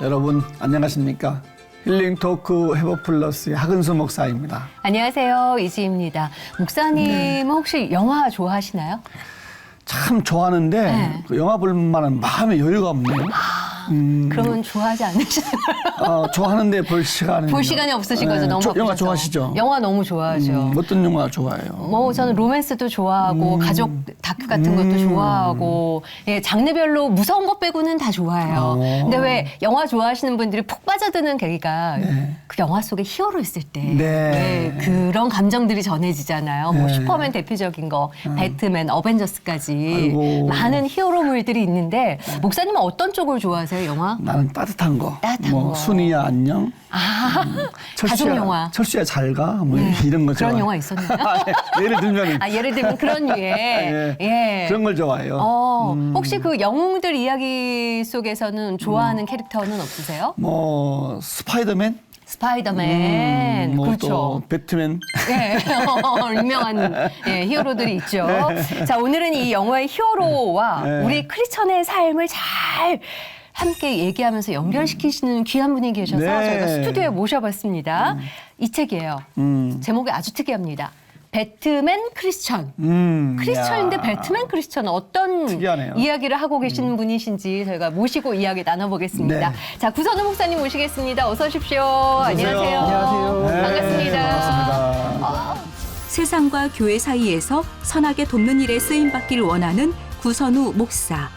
여러분 안녕하십니까? 힐링 토크 회복 플러스의 하근수 목사입니다. 안녕하세요. 이지입니다. 목사님은 혹시 영화 좋아하시나요? 참 좋아하는데 네. 그 영화 볼 만한 마음의 여유가 없네요. 그러면 좋아하지 않으시나요? 좋아하는데 볼 시간이 볼 시간이 없으신 거죠. 너무 바쁘셔서. 영화 좋아하시죠? 영화 너무 좋아하죠. 어떤 영화 좋아해요? 뭐 저는 로맨스도 좋아하고 가족 다큐 같은 것도 좋아하고 예, 장르별로 무서운 것 빼고는 다 좋아해요. 근데 왜 영화 좋아하시는 분들이 푹 빠져드는 계기가 그 영화 속에 히어로 있을 때 네. 그런 감정들이 전해지잖아요. 뭐 네. 슈퍼맨 대표적인 거, 배트맨, 어벤져스까지 아이고. 많은 히어로물들이 있는데 목사님은 어떤 쪽을 좋아하세요, 영화? 나는 따뜻한 거. 따뜻한 뭐 거. 순이야 안녕. 가족 영화. 철수야 잘 가. 뭐 이런 거 그런 좋아해요. 영화 있었나요? 예를 들면 예를 들면 그런 류의 예. 그런 걸 좋아해요. 혹시 그 영웅들 이야기 속에서는 좋아하는 캐릭터는 없으세요? 뭐 스파이더맨, 스파이더맨, 뭐 그렇죠. 또 배트맨. 예, 유명한 히어로들이 있죠. 자, 오늘은 이 영화의 히어로와 우리 크리스천의 삶을 잘 함께 얘기하면서 연결시키시는 귀한 분이 계셔서 네. 저희가 스튜디오에 모셔봤습니다. 이 책이에요. 제목이 아주 특이합니다. 배트맨 크리스천. 크리스천인데 야. 배트맨 크리스천은 어떤 특이하네요. 이야기를 하고 계시는 분이신지 저희가 모시고 이야기 나눠보겠습니다. 네. 자, 구선우 목사님 모시겠습니다. 어서 오십시오. 안녕하세요. 안녕하세요. 네, 반갑습니다. 반갑습니다. 세상과 교회 사이에서 선하게 돕는 일에 쓰임받길 원하는 구선우 목사.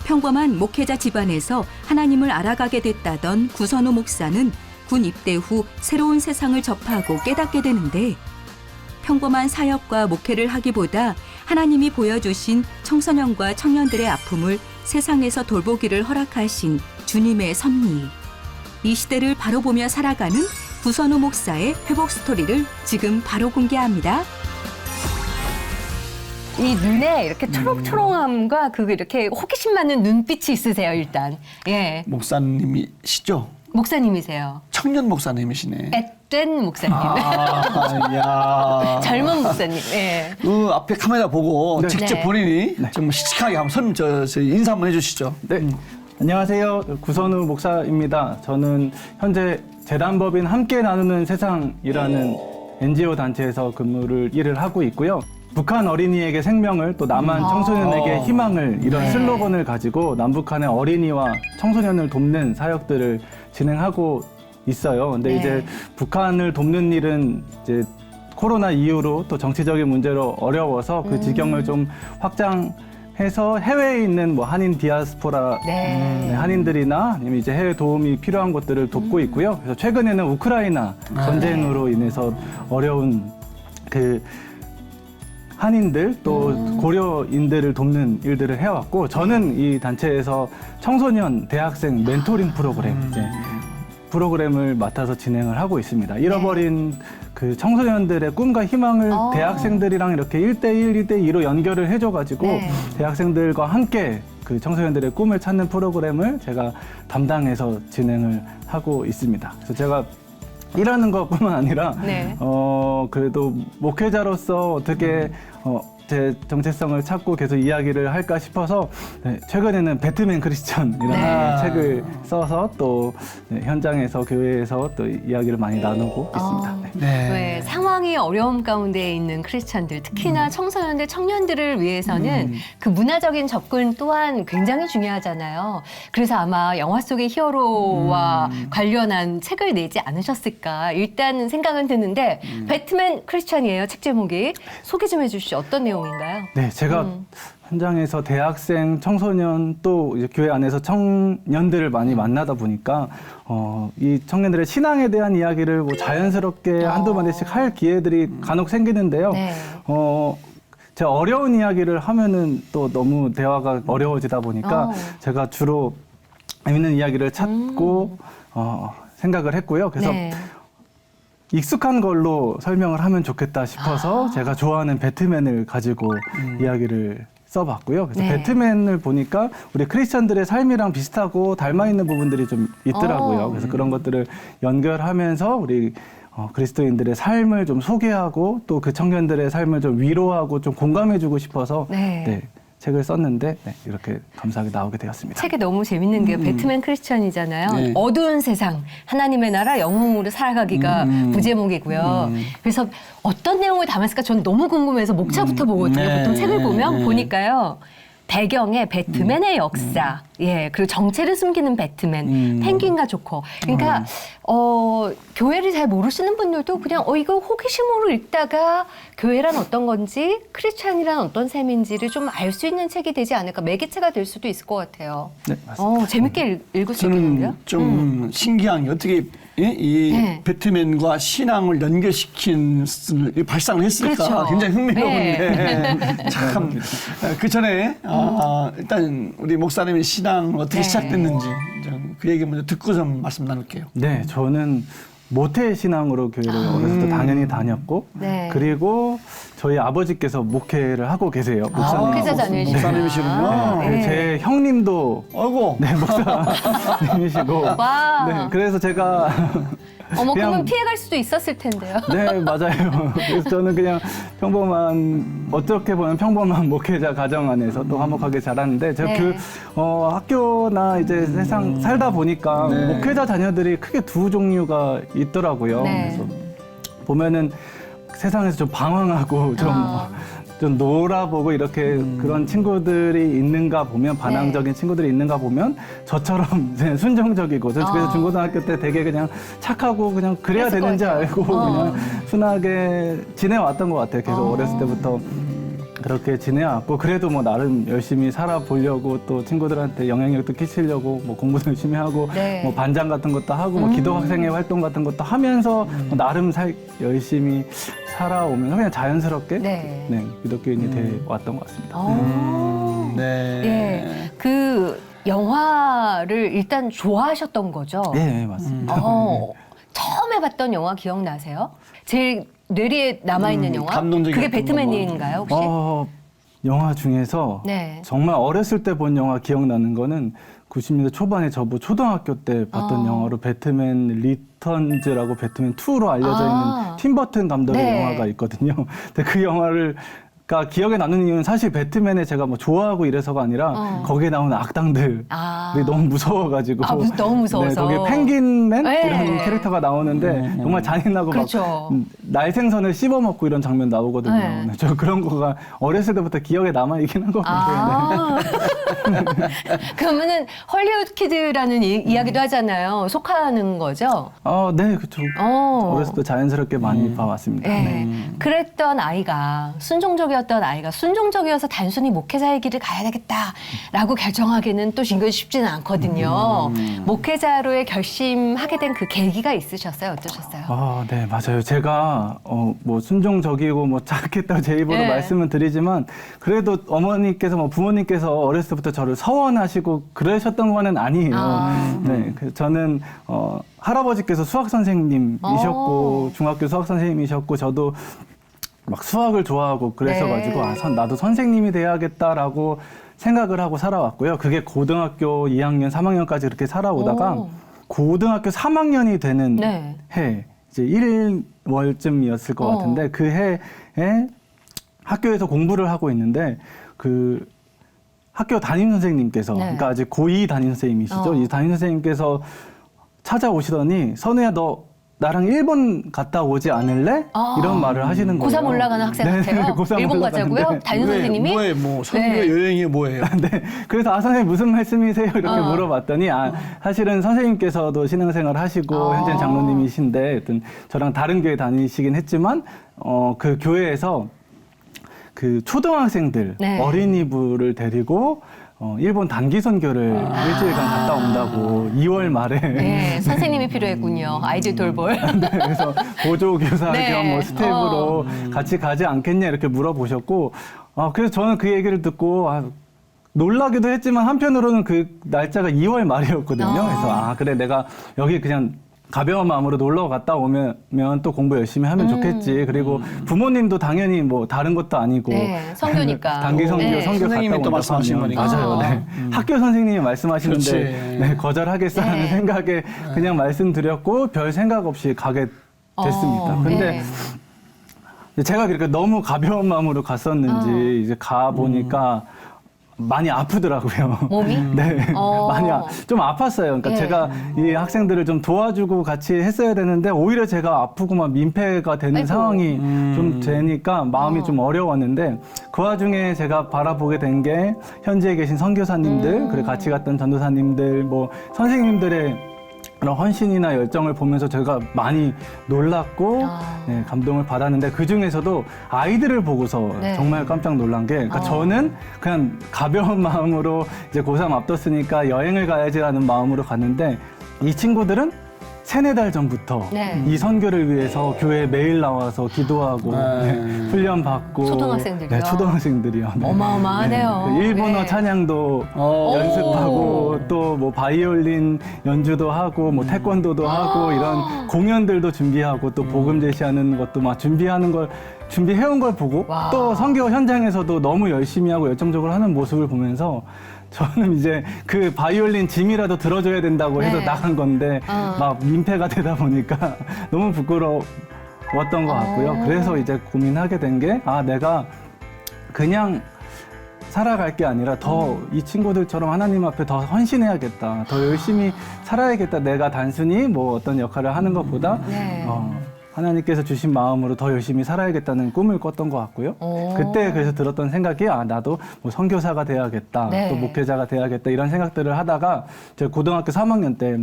평범한 목회자 집안에서 하나님을 알아가게 됐다던 구선우 목사는 군 입대 후 새로운 세상을 접하고 깨닫게 되는데 평범한 사역과 목회를 하기보다 하나님이 보여주신 청소년과 청년들의 아픔을 세상에서 돌보기를 허락하신 주님의 섭리. 이 시대를 바로 보며 살아가는 구선우 목사의 회복 스토리를 지금 바로 공개합니다. 이 눈에 이렇게 초롱초롱함과 그 이렇게 호기심 많은 눈빛이 있으세요, 일단. 예. 목사님이시죠? 목사님이세요. 청년 목사님이시네. 앳된 목사님. 야. 젊은 목사님. 예. 그 앞에 카메라 보고 네. 직접 네. 본인이 좀 씩씩하게 한번 저 인사 한번 해주시죠. 네, 안녕하세요. 구선우 목사입니다. 저는 현재 재단법인 함께 나누는 세상이라는 NGO 단체에서 일을 하고 있고요. 북한 어린이에게 생명을 또 남한 청소년에게 희망을 이런 슬로건을 가지고 남북한의 어린이와 청소년을 돕는 사역들을 진행하고 있어요. 근데 네. 이제 북한을 돕는 일은 이제 코로나 이후로 또 정치적인 문제로 어려워서 그 지경을 좀 확장해서 해외에 있는 뭐 한인 디아스포라 네. 한인들이나 아니면 이제 해외 도움이 필요한 곳들을 돕고 있고요. 그래서 최근에는 우크라이나 전쟁으로 인해서 어려운 그 한인들 또 고려인들을 돕는 일들을 해왔고 저는 이 단체에서 청소년 대학생 멘토링 프로그램 이제 프로그램을 맡아서 진행을 하고 있습니다. 잃어버린 그 청소년들의 꿈과 희망을 대학생들이랑 이렇게 1대1, 1대2로 연결을 해줘가지고 네. 대학생들과 함께 그 청소년들의 꿈을 찾는 프로그램을 제가 담당해서 진행을 하고 있습니다. 그래서 제가 일하는 것뿐만 아니라 네. 그래도 목회자로서 어떻게 제 정체성을 찾고 계속 이야기를 할까 싶어서 최근에는 배트맨 크리스천이라는 책을 써서 또 현장에서 교회에서 또 이야기를 많이 나누고 있습니다. 네. 왜 상황이 어려움 가운데 있는 크리스천들, 특히나 청소년들, 청년들을 위해서는 그 문화적인 접근 또한 굉장히 중요하잖아요. 그래서 아마 영화 속의 히어로와 관련한 책을 내지 않으셨을까 일단 생각은 드는데 배트맨 크리스천이에요. 책 제목이. 소개 좀 해주시죠. 어떤 내용인가요? 네, 제가 현장에서 대학생, 청소년 또 이제 교회 안에서 청년들을 많이 만나다 보니까 이 청년들의 신앙에 대한 이야기를 뭐 자연스럽게 한두 마디씩 할 기회들이 간혹 생기는데요. 네. 제가 어려운 이야기를 하면은 또 너무 대화가 어려워지다 보니까 제가 주로 재밌는 이야기를 찾고 생각을 했고요. 그래서 네. 익숙한 걸로 설명을 하면 좋겠다 싶어서 제가 좋아하는 배트맨을 가지고 이야기를 써봤고요. 그래서 네. 배트맨을 보니까 우리 크리스천들의 삶이랑 비슷하고 닮아 있는 부분들이 좀 있더라고요. 그래서 그런 것들을 연결하면서 우리 그리스도인들의 삶을 좀 소개하고 또 그 청년들의 삶을 좀 위로하고 좀 공감해주고 싶어서 네. 네, 책을 썼는데 네, 이렇게 감사하게 나오게 되었습니다. 책이 너무 재밌는 게 배트맨 크리스천이잖아요. 네. 어두운 세상, 하나님의 나라 영웅으로 살아가기가 부제목이고요. 그래서 어떤 내용을 담았을까 저는 너무 궁금해서 목차부터 보거든요. 네. 보통 책을 보면 네. 보니까요. 배경에 배트맨의 역사, 예, 그리고 정체를 숨기는 배트맨, 펭귄과 조커. 그러니까 교회를 잘 모르시는 분들도 그냥 이거 호기심으로 읽다가 교회란 어떤 건지, 크리스찬이란 어떤 셈인지를 좀 알 수 있는 책이 되지 않을까, 매개체가 될 수도 있을 것 같아요. 네, 맞습니다. 재밌게 읽을 수 있겠는데요? 저는 좀 신기한 게 어떻게 이 네. 배트맨과 신앙을 연결시킨 발상을 했을까 그렇죠. 굉장히 흥미로운데 참 그 전에 일단 우리 목사님의 신앙을 어떻게 네. 시작됐는지 좀 그 얘기 먼저 듣고 좀 말씀 나눌게요. 네, 저는 모태 신앙으로 교회를 어렸을 때 당연히 다녔고 네. 그리고 저희 아버지께서 목회를 하고 계세요. 목사님. 목회자 자녀이시구나. 목사님이시군요. 네, 제 형님도 아이고. 네, 목사님이시고. 와. 네, 그래서 제가 어머, 그냥- 그러면 피해갈 수도 있었을 텐데요. 네, 맞아요. 그래서 저는 그냥 어떻게 보면 평범한 목회자 가정 안에서 또 화목하게 자랐는데, 제가 네. 학교나 이제 세상 살다 보니까 네. 목회자 자녀들이 크게 두 종류가 있더라고요. 네. 그래서 보면은 세상에서 좀 방황하고 좀 놀아보고 이렇게 그런 친구들이 있는가 보면, 반항적인 친구들이 있는가 보면 저처럼 이제 순종적이고, 저 그래서 중고등학교 때 되게 그냥 착하고 그냥 그래야 그랬을 되는지 것 같아요. 알고 그냥 순하게 지내왔던 것 같아요. 계속 어렸을 때부터 그렇게 지내왔고, 그래도 뭐 나름 열심히 살아보려고, 또 친구들한테 영향력도 끼치려고 뭐 공부도 열심히 하고, 네. 뭐 반장 같은 것도 하고, 뭐 기도 학생회 활동 같은 것도 하면서 뭐 나름 열심히 살아오면서 그냥 자연스럽게 네. 기독교인이 돼 왔던 것 같습니다. 네. 예, 그 영화를 일단 좋아하셨던 거죠? 네, 맞습니다. 처음에 봤던 영화 기억나세요? 제일 뇌리에 남아있는 영화? 감동적이었던 그게 배트맨인가요, 혹시? 영화 중에서 네. 정말 어렸을 때 본 영화 기억나는 거는 90년대 초반에 저도 초등학교 때 봤던 영화로 배트맨 리턴즈라고 배트맨 2로 알려져 있는 팀 버튼 감독의 네. 영화가 있거든요. 근데 그 영화를 기억에 남는 이유는 사실 배트맨에 제가 뭐 좋아하고 이래서가 아니라 거기에 나오는 악당들이 너무 무서워가지고. 너무 무서워서. 네, 거기에 펭귄맨 네. 이런 캐릭터가 나오는데 정말 잔인하고 그렇죠. 막 날생선을 씹어먹고 이런 장면 나오거든요. 네. 네, 저 그런 거가 어렸을 때부터 기억에 남아있긴 한 것 같아요. 그러면은 헐리우드 키드라는 이야기도 하잖아요. 속하는 거죠? 네, 그렇죠. 어렸을 때 자연스럽게 많이 봐왔습니다. 네. 네. 그랬던 아이가 순종적이었던 아이가 순종적이어서 단순히 목회자의 길을 가야 되겠다라고 결정하기는 또 이건 쉽지는 않거든요. 목회자로의 결심하게 된 그 계기가 있으셨어요? 어떠셨어요? 네, 맞아요. 제가 뭐 순종적이고 뭐 착했다고 제 입으로 네. 말씀은 드리지만, 그래도 어머니께서 뭐 부모님께서 어렸을 때부터 저를 서원하시고 그러셨던 거는 아니에요. 네, 그래서 저는 할아버지께서 수학 선생님이셨고 중학교 수학 선생님이셨고, 저도 막 수학을 좋아하고 그래서가지고 네. 나도 선생님이 돼야겠다라고 생각을 하고 살아왔고요. 그게 고등학교 2학년, 3학년까지 그렇게 살아오다가 고등학교 3학년이 되는 네. 해, 이제 1월쯤이었을 것 같은데, 그 해에 학교에서 공부를 하고 있는데 그 학교 담임 선생님께서, 네. 그러니까 아직 고2 담임 선생님이시죠. 이 담임 선생님께서 찾아오시더니, 선우야, 너 나랑 일본 갔다 오지 않을래? 이런 말을 하시는 거예요. 고3 올라가는 학생 같아요. 고3 일본 올라가는데. 가자고요? 담임 선생님이? 뭐에 뭐 선교 네. 여행이 뭐예요? 네. 그래서 선생님 무슨 말씀이세요? 이렇게 물어봤더니, 사실은 선생님께서도 신앙생활 하시고 현재 장로님이신데, 하여튼 저랑 다른 교회 다니시긴 했지만, 그 교회에서 그 초등학생들, 네. 어린이부를 데리고 일본 단기 선교를 일주일간 갔다 온다고, 2월 말에. 네, 선생님이 필요했군요. 아이들 돌볼. 네, 그래서 보조교사 네. 겸 뭐 스텝으로 같이 가지 않겠냐 이렇게 물어보셨고, 그래서 저는 그 얘기를 듣고 놀라기도 했지만, 한편으로는 그 날짜가 2월 말이었거든요. 그래서 그래, 내가 여기 그냥 가벼운 마음으로 놀러 갔다 오면 또 공부 열심히 하면 좋겠지. 그리고 부모님도 당연히 뭐 다른 것도 아니고 네, 선교니까. 단기 선교, 네. 선교 선생님이 갔다 또 온다고 말씀하신 하면. 거니까. 맞아요. 네. 학교 선생님이 말씀하시는데 그렇지. 네, 거절하겠어라는 네. 생각에 그냥 말씀드렸고, 별 생각 없이 가게 됐습니다. 근데 네. 제가 그렇게 너무 가벼운 마음으로 갔었는지 이제 가 보니까 많이 아프더라고요. 몸이? 네, 어. 많이 좀 아팠어요. 그러니까 예. 제가 이 학생들을 좀 도와주고 같이 했어야 되는데 오히려 제가 아프고 막 민폐가 되는 아이고. 상황이 좀 되니까 마음이 좀 어려웠는데 그 와중에 제가 바라보게 된 게 현지에 계신 선교사님들, 그리고 같이 갔던 전도사님들, 뭐 선생님들의 그런 헌신이나 열정을 보면서 제가 많이 놀랐고 네, 감동을 받았는데 그 중에서도 아이들을 보고서 네. 정말 깜짝 놀란 게 그러니까 저는 그냥 가벼운 마음으로 이제 고3 앞뒀으니까 여행을 가야지라는 마음으로 갔는데 이 친구들은 3-4달 전부터 네. 이 선교를 위해서 교회에 매일 나와서 기도하고 네, 훈련 받고 초등학생들이요? 네, 초등학생들이요. 네. 어마어마하네요. 네, 일본어 네. 찬양도 연습하고 또 뭐 바이올린 연주도 하고 뭐 태권도도 하고 이런 공연들도 준비하고 또 복음 제시하는 것도 막 준비해온 걸 보고 와. 또 선교 현장에서도 너무 열심히 하고 열정적으로 하는 모습을 보면서 저는 이제 그 바이올린 짐이라도 들어줘야 된다고 해서 네. 나간 건데 어. 막 민폐가 되다 보니까 너무 부끄러웠던 것 같고요. 그래서 이제 고민하게 된 게 내가 그냥 살아갈 게 아니라 더 이 친구들처럼 하나님 앞에 더 헌신해야겠다. 더 열심히 살아야겠다. 내가 단순히 뭐 어떤 역할을 하는 것보다 네. 하나님께서 주신 마음으로 더 열심히 살아야겠다는 꿈을 꿨던 것 같고요. 그때 그래서 들었던 생각이 나도 뭐 선교사가 돼야겠다. 네. 또 목회자가 돼야겠다. 이런 생각들을 하다가 제가 고등학교 3학년 때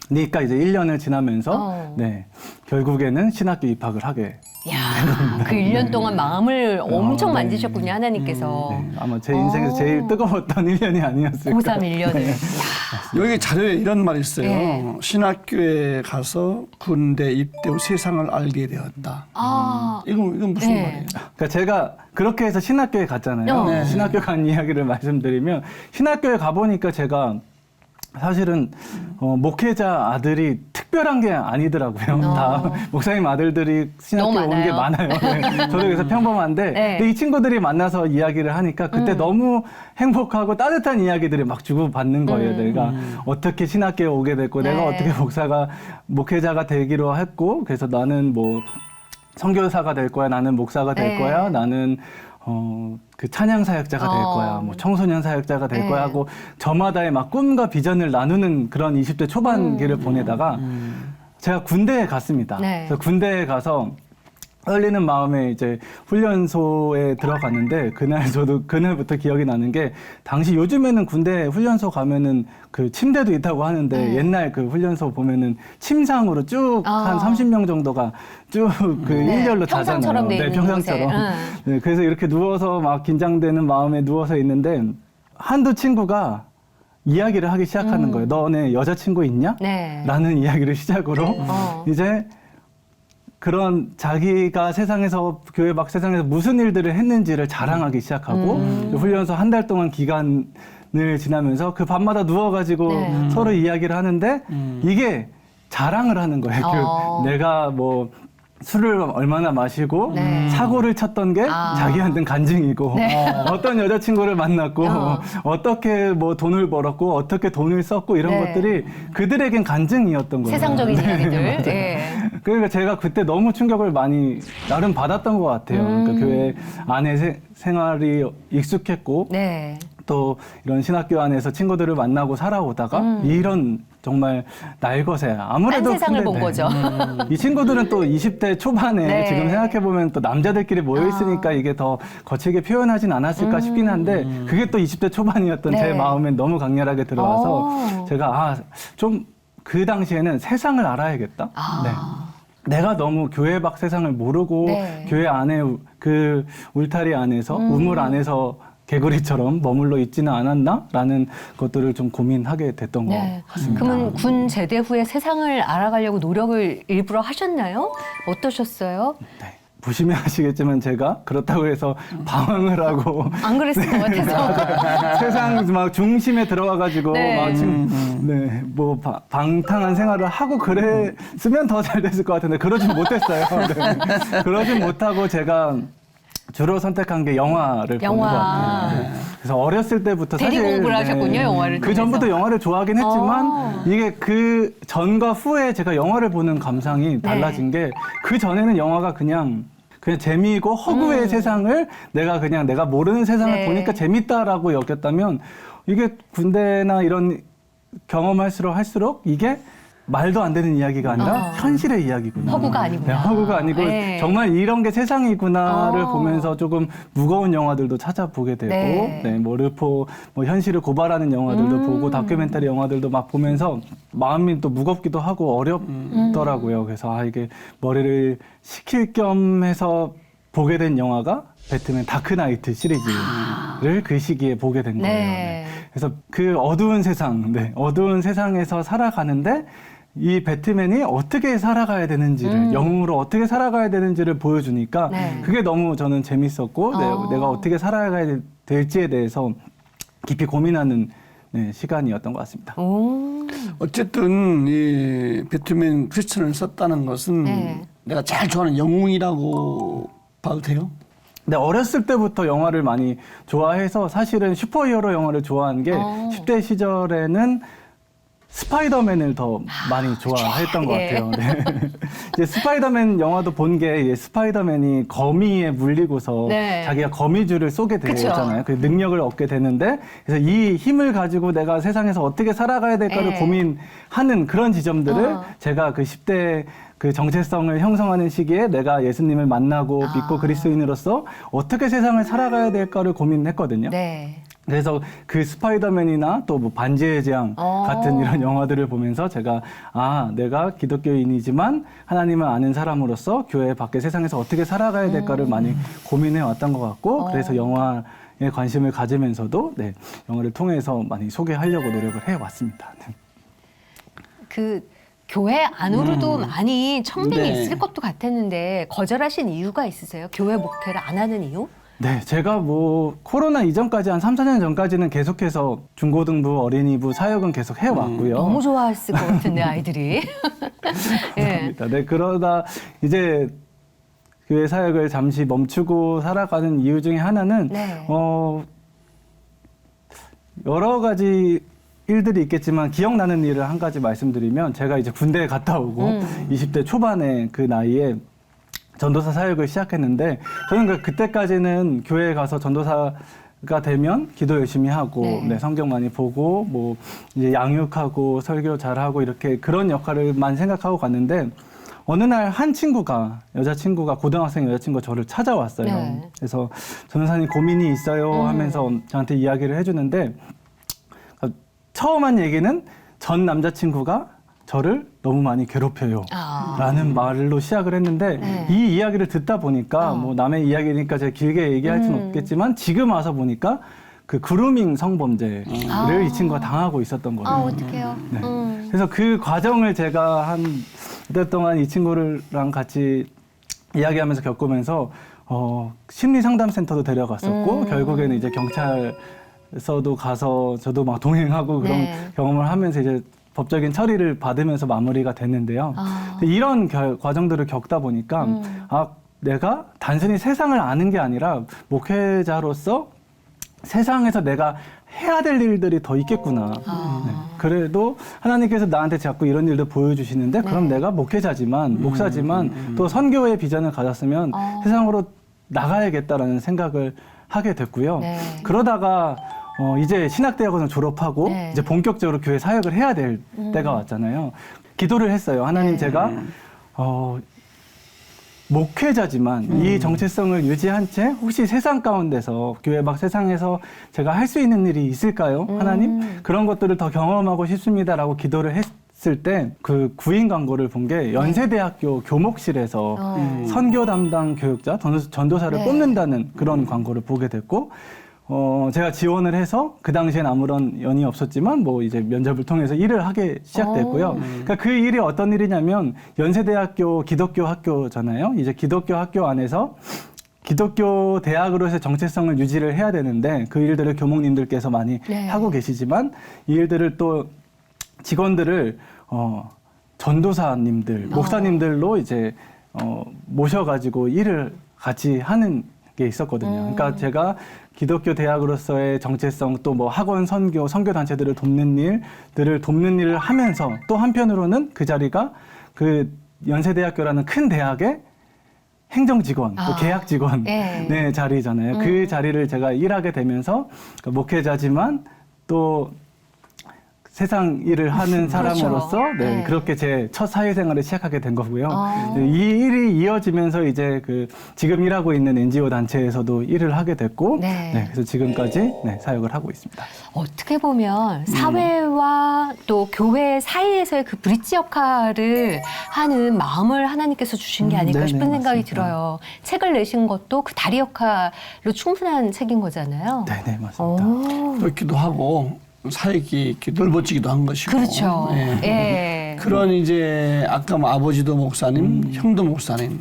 그러니까 이제 1년을 지나면서 네, 결국에는 신학교 입학을 하게 야, 그 1년 동안 마음을 엄청 네. 만지셨군요, 하나님께서. 네, 아마 제 인생에서 제일 뜨거웠던 1년이 아니었을까. 고3 1년을. 여기 자료에 이런 말이 있어요. 네. 신학교에 가서 군대 입대 후 세상을 알게 되었다. 이건 무슨 네. 말이에요? 그러니까 제가 그렇게 해서 신학교에 갔잖아요. 네. 신학교 간 이야기를 말씀드리면 신학교에 가보니까 제가 사실은 목회자 아들이 특별한 게 아니더라고요. 다 목사님 아들들이 신학교 너무 온 게 많아요. 네. 저도 그래서 평범한데 네. 근데 이 친구들이 만나서 이야기를 하니까 그때 너무 행복하고 따뜻한 이야기들을 막 주고받는 거예요. 내가 어떻게 신학교에 오게 됐고 네. 내가 어떻게 목회자가 되기로 했고 그래서 나는 뭐 선교사가 될 거야. 나는 목사가 될 네. 거야. 나는 그 찬양 사역자가 될 거야. 뭐 청소년 사역자가 될 네. 거야 하고 저마다의 막 꿈과 비전을 나누는 그런 20대 초반기를 보내다가 제가 군대에 갔습니다. 네. 그래서 군대에 가서 떨리는 마음에 이제 훈련소에 들어갔는데 그날부터 기억이 나는 게 당시 요즘에는 군대 훈련소 가면은 그 침대도 있다고 하는데 옛날 그 훈련소 보면은 침상으로 쭉 한 30명 정도가 쭉 그 일렬로 자잖아요. 평상처럼 돼 있는 평상처럼. 곳에. 네, 그래서 이렇게 누워서 막 긴장되는 마음에 누워서 있는데 한두 친구가 이야기를 하기 시작하는 거예요. 너네 여자친구 있냐? 네. 라는 이야기를 시작으로 이제 그런 자기가 교회 밖 세상에서 무슨 일들을 했는지를 자랑하기 시작하고 훈련소 한 달 동안 기간을 지나면서 그 밤마다 누워가지고 네. 서로 이야기를 하는데 이게 자랑을 하는 거예요. 내가 뭐 술을 얼마나 마시고 네. 사고를 쳤던 게 자기한테는 간증이고 네. 어떤 여자친구를 만났고 어떻게 뭐 돈을 벌었고 어떻게 돈을 썼고 이런 네. 것들이 그들에겐 간증이었던 거예요. 세상적인 이야기들. 맞아요. 예. 그러니까 제가 그때 너무 충격을 많이 나름 받았던 것 같아요. 그러니까 교회 안에 생활이 익숙했고 네. 또 이런 신학교 안에서 친구들을 만나고 살아오다가 이런 정말 날것에 아무래도 딴 세상을 근데 본 거죠. 이 친구들은 또 20대 초반에 네. 지금 생각해보면 또 남자들끼리 모여있으니까 이게 더 거칠게 표현하진 않았을까 싶긴 한데 그게 또 20대 초반이었던 네. 제 마음에 너무 강렬하게 들어와서 제가 좀 그 당시에는 세상을 알아야겠다. 네. 내가 너무 교회 밖 세상을 모르고 네. 교회 안에 그 울타리 안에서 우물 안에서 개구리처럼 머물러 있지는 않았나라는 것들을 좀 고민하게 됐던 것 같습니다. 그러면 군 제대 후에 세상을 알아가려고 노력을 일부러 하셨나요? 어떠셨어요? 네. 보시면 아시겠지만 제가 그렇다고 해서 방황을 하고 안 그랬을 것 같아서. 세상 막 중심에 들어가가지고 네. 막 지금 뭐 방탕한 생활을 하고 그랬으면 더 잘 됐을 것 같은데 그러진 못했어요. 네. 그러진 못하고 제가 주로 선택한 게 영화를 보는 것 같아요. 네. 그래서 어렸을 때부터 대리 사실 공부를 하셨군요, 영화를 그 통해서. 전부터 영화를 좋아하긴 했지만 이게 그 전과 후에 제가 영화를 보는 감상이 달라진 게 그 전에는 영화가 그냥 그냥 재미이고 허구의 세상을 내가 모르는 세상을 네. 보니까 재밌다라고 여겼다면 이게 군대나 이런 할수록 이게 말도 안 되는 이야기가 아니라 현실의 이야기구나. 허구가 아니구나. 네, 허구가 아니고 네. 정말 이런 게 세상이구나를 어. 보면서 조금 무거운 영화들도 찾아보게 되고, 네. 뭐 르포, 뭐 현실을 고발하는 영화들도 보고 다큐멘터리 영화들도 막 보면서 마음이 또 무겁기도 하고 어렵더라고요. 그래서 이게 머리를 식힐 겸 해서 보게 된 영화가 배트맨 다크나이트 시리즈를 그 시기에 보게 된 거예요. 네. 그래서 그 어두운 세상, 어두운 세상에서 살아가는데 이 배트맨이 어떻게 살아가야 되는지를, 영웅으로 어떻게 살아가야 되는지를 보여주니까 네. 그게 너무 저는 재밌었고 내가 어떻게 살아가야 될지에 대해서 깊이 고민하는 시간이었던 것 같습니다. 오. 어쨌든 이 배트맨 크리스천을 썼다는 것은 네. 내가 제일 좋아하는 영웅이라고 봐도 돼요? 근데 어렸을 때부터 영화를 많이 좋아해서 사실은 슈퍼히어로 영화를 좋아한 게 10대 시절에는 스파이더맨을 더 많이 좋아했던 것 예. 같아요. 네. 이제 스파이더맨 영화도 본 게 스파이더맨이 거미에 물리고서 네. 자기가 거미줄을 쏘게 그쵸. 되잖아요. 그 능력을 얻게 되는데 그래서 이 힘을 가지고 내가 세상에서 어떻게 살아가야 될까를 네. 고민하는 그런 지점들을 어. 제가 그 10대 그 정체성을 형성하는 시기에 내가 예수님을 만나고 믿고 그리스도인으로서 어떻게 세상을 살아가야 될까를 고민했거든요. 네. 그래서 그 스파이더맨이나 또 뭐 반지의 제왕 같은 이런 영화들을 보면서 제가 내가 기독교인이지만 하나님을 아는 사람으로서 교회 밖의 세상에서 어떻게 살아가야 될까를 많이 고민해 왔던 것 같고 그래서 영화에 관심을 가지면서도 영화를 통해서 많이 소개하려고 노력을 해 왔습니다. 그 교회 안으로도 많이 청빙이 네. 있을 것도 같았는데 거절하신 이유가 있으세요? 교회 목회를 안 하는 이유? 네, 제가 뭐 코로나 이전까지 한 3, 4년 전까지는 계속해서 중고등부, 어린이부 사역은 계속 해왔고요. 너무 좋아했을 것 같은데 아이들이. 예. 네, 그러다 이제 교회 사역을 잠시 멈추고 살아가는 이유 중에 하나는 네. 여러 가지 일들이 있겠지만 기억나는 일을 한 가지 말씀드리면 제가 이제 군대에 갔다 오고 20대 초반에 그 나이에 전도사 사역을 시작했는데 저는 그때까지는 교회에 가서 전도사가 되면 기도 열심히 하고 성경 많이 보고 뭐 이제 양육하고 설교 잘하고 이렇게 그런 역할을만 생각하고 갔는데 어느 날 한 친구가 여자친구가 고등학생 여자친구가 저를 찾아왔어요. 네. 그래서 전도사님 고민이 있어요 하면서 저한테 이야기를 해주는데 처음 한 얘기는 전 남자친구가 저를 너무 많이 괴롭혀요. 라는 말로 시작을 했는데 이 이야기를 듣다 보니까 뭐 남의 이야기니까 제가 길게 얘기할 수는 없겠지만 지금 와서 보니까 그 그루밍 성범죄를 이 친구가 당하고 있었던 거예요. 어떡해요. 네. 그래서 그 과정을 제가 한 몇 달 동안 이 친구랑 같이 이야기하면서 겪으면서 심리상담센터도 데려갔었고 결국에는 이제 경찰서도 가서 저도 막 동행하고 그런 경험을 하면서 이제 법적인 처리를 받으면서 마무리가 됐는데요. 이런 과정들을 겪다 보니까 내가 단순히 세상을 아는 게 아니라 목회자로서 세상에서 내가 해야 될 일들이 더 있겠구나. 그래도 하나님께서 나한테 자꾸 이런 일도 보여주시는데 그럼 내가 목회자지만 목사지만 또 선교의 비전을 가졌으면 세상으로 나가야겠다라는 생각을 하게 됐고요. 그러다가 이제 신학대학원을 졸업하고 이제 본격적으로 교회 사역을 해야 될 때가 왔잖아요. 기도를 했어요. 하나님 제가 목회자지만 이 정체성을 유지한 채 혹시 세상 가운데서 교회 밖 세상에서 제가 할 수 있는 일이 있을까요? 하나님 그런 것들을 더 경험하고 싶습니다라고 기도를 했을 때 그 구인 광고를 본 게 연세대학교 교목실에서 선교 담당 교육자 전도사를 뽑는다는 그런 광고를 보게 됐고 제가 지원을 해서 그 당시엔 아무런 연이 없었지만 뭐 이제 면접을 통해서 일을 하게 시작됐고요. 그러니까 그 일이 어떤 일이냐면 연세대학교 기독교 학교잖아요. 이제 기독교 학교 안에서 기독교 대학으로서의 정체성을 유지를 해야 되는데 그 일들을 교목님들께서 많이 하고 계시지만 이 일들을 또 직원들을 전도사님들, 목사님들로 이제 모셔가지고 일을 같이 하는 게 있었거든요. 그러니까 제가 기독교 대학으로서의 정체성 또 뭐 학원 선교 단체들을 돕는 일을 하면서 또 한편으로는 그 자리가 그 연세대학교라는 큰 대학의 행정 직원, 또 아. 계약 직원 네. 네, 자리잖아요. 그 자리를 제가 일하게 되면서 목회자지만 또 세상 일을 하는 사람으로서 네, 네. 그렇게 제 첫 사회생활을 시작하게 된 거고요. 아. 네, 이 일이 이어지면서 이제 그 지금 일하고 있는 NGO 단체에서도 일을 하게 됐고, 네. 네, 그래서 지금까지 네, 사역을 하고 있습니다. 어떻게 보면 사회와 또 교회 사이에서의 그 브릿지 역할을 하는 마음을 하나님께서 주신 게 아닐까 네네, 싶은 생각이 맞습니다. 들어요. 책을 내신 것도 그 다리 역할로 충분한 책인 거잖아요. 네, 네, 맞습니다. 오. 그렇기도 하고 사역이 이렇게 넓어지기도 한 것이고. 그렇죠. 예. 예. 그런 이제 아까 뭐 아버지도 목사님, 형도 목사님,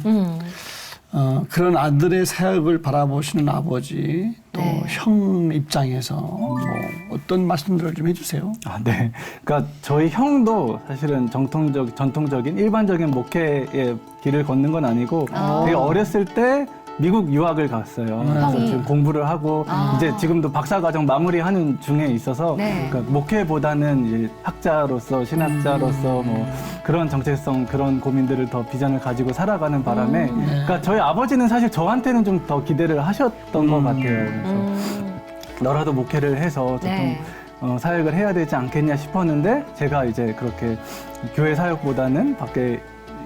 그런 아들의 사역을 바라보시는 아버지 또 네. 형 입장에서 뭐 어떤 말씀들을 좀 해주세요. 아, 네. 그러니까 저희 형도 사실은 전통적인 일반적인 목회의 길을 걷는 건 아니고 되게 어렸을 때 미국 유학을 갔어요. 그래서 형이? 지금 공부를 하고 이제 지금도 박사과정 마무리하는 중에 있어서 네. 그러니까 목회보다는 이제 학자로서 신학자로서 뭐 그런 정체성 그런 고민들을 더 비전을 가지고 살아가는 바람에 그러니까 저희 아버지는 사실 저한테는 좀 더 기대를 하셨던 것 같아요. 그래서 너라도 목회를 해서 네. 사역을 해야 되지 않겠냐 싶었는데 제가 이제 그렇게 교회 사역보다는 밖에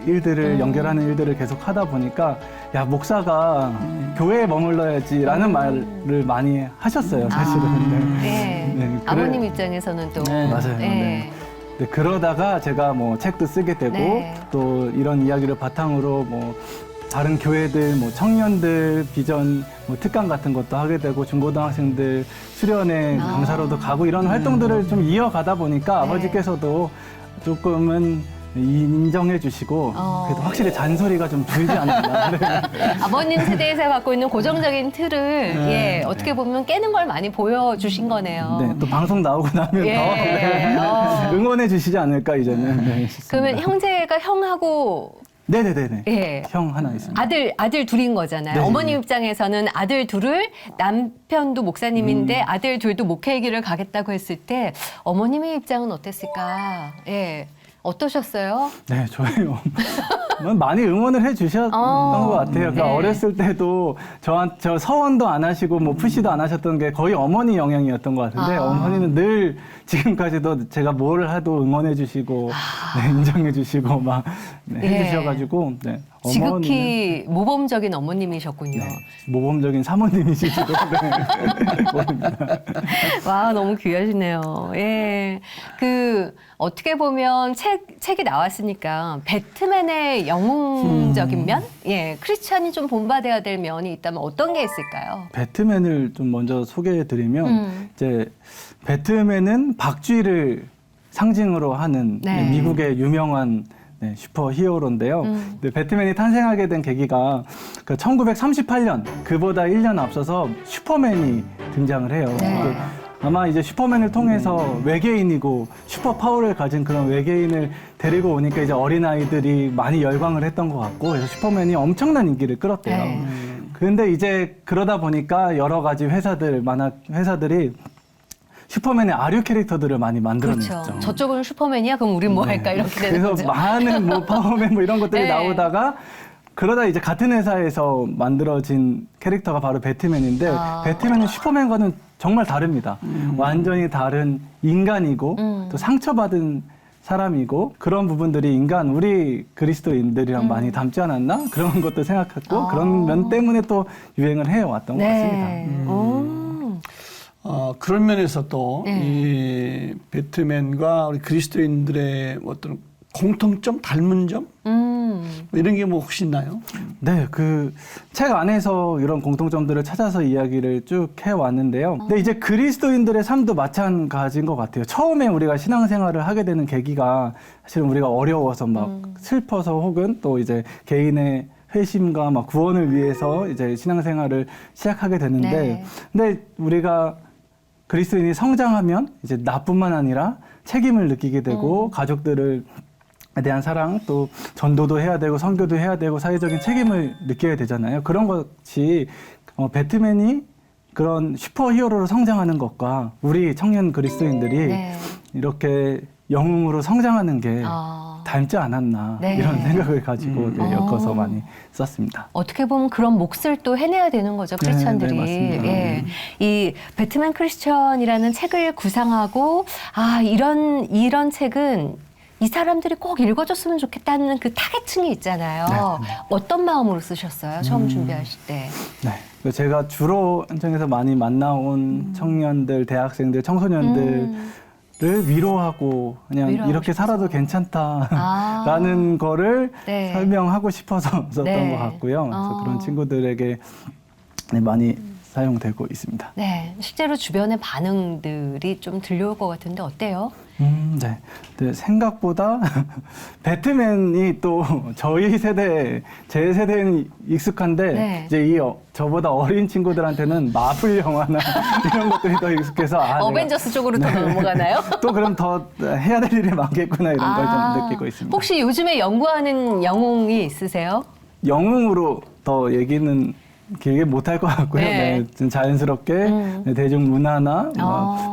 일들을 연결하는 일들을 계속 하다 보니까 야 목사가 교회에 머물러야지라는 말을 많이 하셨어요 사실은. 네. 네, 아버님 입장에서는 또 네. 맞아요. 네. 네, 그러다가 제가 뭐 책도 쓰게 되고 네. 또 이런 이야기를 바탕으로 뭐 다른 교회들, 뭐 청년들 비전 뭐 특강 같은 것도 하게 되고 중고등학생들 수련회 강사로도 가고 이런 활동들을 좀 이어가다 보니까 네. 아버지께서도 조금은 인정해 주시고 그래도 확실히 잔소리가 좀 줄지 않았나. 네. 아버님 세대에서 갖고 있는 고정적인 틀을 예, 어떻게 보면 깨는 걸 많이 보여주신 거네요. 네, 또 방송 나오고 나면 예. 더 네. 어. 응원해 주시지 않을까 이제는. 네, 싶습니다. 그러면 형제가 형하고 네네네네. 예. 형 하나 있습니다. 아들 둘인 거잖아요. 네. 어머님 입장에서는 아들 둘을 남편도 목사님인데 아들 둘도 목회 길을 가겠다고 했을 때 어머님의 입장은 어땠을까? 예. 어떠셨어요? 네, 저희 많이 응원을 해주셨던 것 같아요. 그러니까 네. 어렸을 때도 저 서원도 안 하시고 뭐 푸시도 안 하셨던 게 거의 어머니 영향이었던 것 같은데 어머니는 늘 지금까지도 제가 뭘 하도 응원해 주시고 네, 인정해 주시고 막 네, 예. 해주셔가지고 네, 지극히 모범적인 어머님이셨군요. 네, 모범적인 사모님이시죠. 와, 너무 귀하시네요. 예. 어떻게 보면 책이 나왔으니까, 배트맨의 영웅적인 면? 예. 크리스찬이 좀 본받아야 될 면이 있다면 어떤 게 있을까요? 배트맨을 좀 먼저 소개해 드리면, 이제, 배트맨은 박쥐를 상징으로 하는 네. 미국의 유명한 네, 슈퍼 히어로인데요. 근데 배트맨이 탄생하게 된 계기가 1938년, 그보다 1년 앞서서 슈퍼맨이 등장을 해요. 네. 이게 아마 이제 슈퍼맨을 통해서 외계인이고 슈퍼 파워를 가진 그런 외계인을 데리고 오니까 이제 어린아이들이 많이 열광을 했던 것 같고, 그래서 슈퍼맨이 엄청난 인기를 끌었대요. 네. 근데 이제 그러다 보니까 여러 가지 회사들이 슈퍼맨의 아류 캐릭터들을 많이 만들어냈죠. 그렇죠. 저쪽은 슈퍼맨이야? 그럼 우린 뭐 할까? 이렇게 되는 그래서 거죠. 많은 뭐 파워맨 뭐 이런 것들이 네. 나오다가 그러다 이제 같은 회사에서 만들어진 캐릭터가 바로 배트맨인데 배트맨은 슈퍼맨과는 정말 다릅니다. 완전히 다른 인간이고 또 상처받은 사람이고 그런 부분들이 우리 그리스도인들이랑 많이 닮지 않았나? 그런 것도 생각했고 그런 면 때문에 또 유행을 해왔던 것 같습니다. 그런 면에서 또 네. 이 배트맨과 우리 그리스도인들의 어떤 공통점, 닮은 점? 뭐 이런 게 뭐 혹시 있나요? 네, 그 책 안에서 이런 공통점들을 찾아서 이야기를 쭉 해왔는데요. 근데 이제 그리스도인들의 삶도 마찬가지인 것 같아요. 처음에 우리가 신앙생활을 하게 되는 계기가 사실은 우리가 어려워서 막 슬퍼서 혹은 또 이제 개인의 회심과 막 구원을 위해서 이제 신앙생활을 시작하게 되는데 네. 근데 우리가 그리스도인이 성장하면 이제 나뿐만 아니라 책임을 느끼게 되고 가족들을 대한 사랑 또 전도도 해야 되고 선교도 해야 되고 사회적인 책임을 느껴야 되잖아요. 그런 것이 배트맨이 그런 슈퍼히어로로 성장하는 것과 우리 청년 그리스도인들이 네. 이렇게 영웅으로 성장하는 게 아. 닮지 않았나 네. 이런 생각을 가지고 네, 엮어서 어. 많이 썼습니다. 어떻게 보면 그런 몫을 또 해내야 되는 거죠, 크리스천들이. 네, 맞습니다. 예. 이 배트맨 크리스천이라는 책을 구상하고 이런 책은 이 사람들이 꼭 읽어줬으면 좋겠다는 그 타겟층이 있잖아요. 어떤 마음으로 쓰셨어요, 처음 준비하실 때? 네. 그래서 제가 주로 현장에서 많이 만나온 청년들, 대학생들, 청소년들 를 위로하고 그냥 위로하고 이렇게 싶어서. 살아도 괜찮다라는 거를 네. 설명하고 싶어서 썼던 네. 것 같고요. 그래서 어. 그런 친구들에게 네, 많이 사용되고 있습니다. 네, 실제로 주변의 반응들이 좀 들려올 것 같은데 어때요? 네. 네, 생각보다 배트맨이 또 저희 세대, 제 세대는 익숙한데 네. 이제 저보다 어린 친구들한테는 마블 영화나 이런 것들이 더 익숙해서 내가 어벤져스 쪽으로 더 넘어가나요? 또 그럼 더 해야 될 일이 많겠구나 이런 걸 좀 느끼고 있습니다. 혹시 요즘에 연구하는 영웅이 있으세요? 영웅으로 더 얘기는 길게 못할 것 같고요. 네. 네, 좀 자연스럽게 네, 대중문화나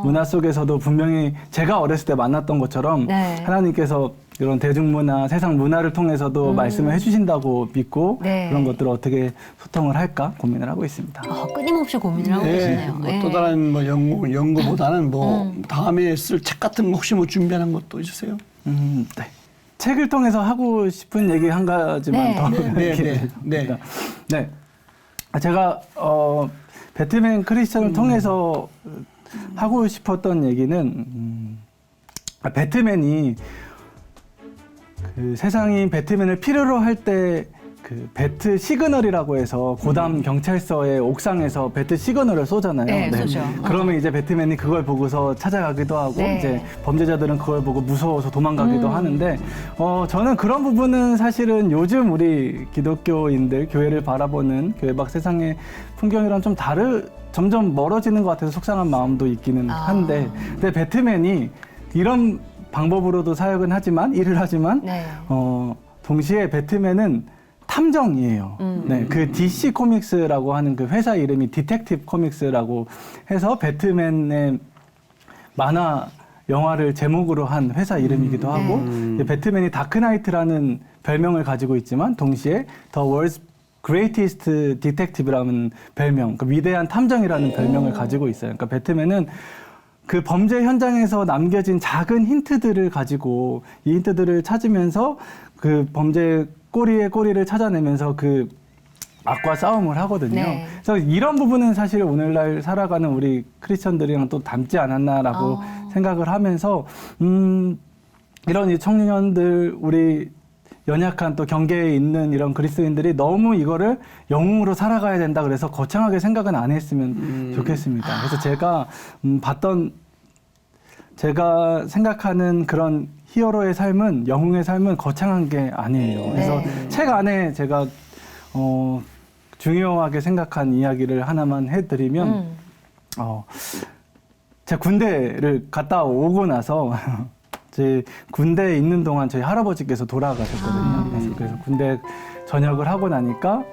문화 속에서도 분명히 제가 어렸을 때 만났던 것처럼 네. 하나님께서 이런 대중문화, 세상 문화를 통해서도 말씀을 해주신다고 믿고 네. 그런 것들을 어떻게 소통을 할까 고민을 하고 있습니다. 끊임없이 고민을 하고 네, 계시네요. 뭐 네. 또 다른 뭐 연구보다는 뭐 다음에 쓸 책 같은 거 혹시 뭐 준비하는 것도 있으세요? 네. 책을 통해서 하고 싶은 얘기 한 가지만 네. 더 네, 얘기를 네, 네. 드립니다. 네. 제가 배트맨 크리스천을 통해서 하고 싶었던 얘기는 배트맨이 그 세상이 배트맨을 필요로 할 때 그 배트 시그널이라고 해서 고담 경찰서의 옥상에서 배트 시그널을 쏘잖아요. 네, 쏘죠. 그러면 이제 배트맨이 그걸 보고서 찾아가기도 하고 네. 이제 범죄자들은 그걸 보고 무서워서 도망가기도 하는데 저는 그런 부분은 사실은 요즘 우리 기독교인들 교회를 바라보는 교회 밖 세상의 풍경이랑 좀 점점 멀어지는 것 같아서 속상한 마음도 있기는 한데 근데 배트맨이 이런 방법으로도 사역은 하지만 일을 하지만 네. 동시에 배트맨은 탐정이에요. 네, 그 DC 코믹스라고 하는 그 회사 이름이 디텍티브 코믹스라고 해서 배트맨의 만화 영화를 제목으로 한 회사 이름이기도 하고 배트맨이 다크나이트라는 별명을 가지고 있지만 동시에 The World's Greatest Detective라는 별명, 그 위대한 탐정이라는 별명을 가지고 있어요. 그러니까 배트맨은 그 범죄 현장에서 남겨진 작은 힌트들을 가지고 이 힌트들을 찾으면서 그 범죄 꼬리에 꼬리를 찾아내면서 그 악과 싸움을 하거든요. 네. 그래서 이런 부분은 사실 오늘날 살아가는 우리 크리스천들이랑 또 닮지 않았나라고 생각을 하면서 이런 이 청년들 우리 연약한 또 경계에 있는 이런 그리스도인들이 너무 이거를 영웅으로 살아가야 된다 그래서 거창하게 생각은 안 했으면 좋겠습니다. 그래서 제가 제가 생각하는 그런 히어로의 삶은 영웅의 삶은 거창한 게 아니에요. 그래서 책 안에 제가 중요하게 생각한 이야기를 하나만 해드리면 제가 군대를 갔다 오고 나서 제 군대에 있는 동안 저희 할아버지께서 돌아가셨거든요. 그래서 군대 전역을 하고 나니까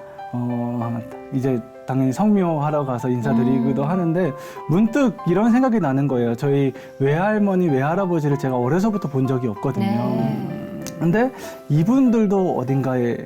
이제 당연히 성묘하러 가서 인사드리기도 하는데 문득 이런 생각이 나는 거예요. 저희 외할머니, 외할아버지를 제가 어려서부터 본 적이 없거든요. 네. 근데 이분들도 어딘가에